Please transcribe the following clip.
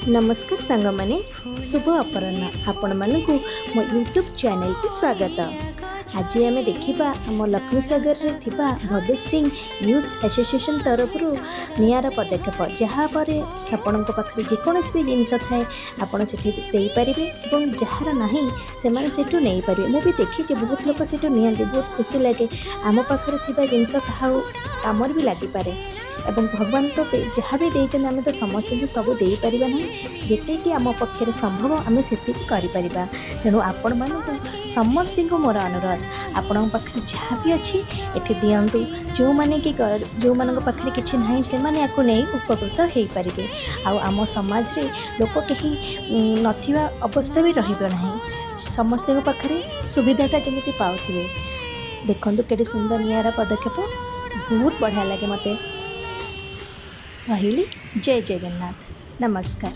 नमस्कार सांग माने शुभ अपराह्न आपण मानक मो यूट्यूब चैनल की स्वागत। आज आम देखा आम लक्ष्मी सागर रे थिबा भदेश सिंह यूथ एसोसिएशन तरफ नियार पदक्षेप जहाँपर आपण पाखे जेकोसी भी जिनस थाए आपड़ से पारे और जार ना से नहीं पारे। मुझे देखी बहुत लोग से बहुत खुशी लगे आम पाखे जिनस क्या कम भी लगिपे एवं भगवान तो जहाँ भी देते आम तो समस्त को सब दे पार ना जिते कि आम पक्षर संभव आम से तेणु आपण मानक समस्त को मोर अनुरोध आपण पाखे जहाँ भी अच्छी एठी दिंतु जो मैंने कि जो मान पाखे किसी ना से नहीं उपकृत हो पारे आम समाज रे लोक कहीं नथिबा अवस्था भी रहा समस्त पाखे सुविधाटा जमी पाथे। देखु के सुंदर निरा पदक्षेप बहुत बढ़िया लगे मत। रही जय जगन्नाथ नमस्कार।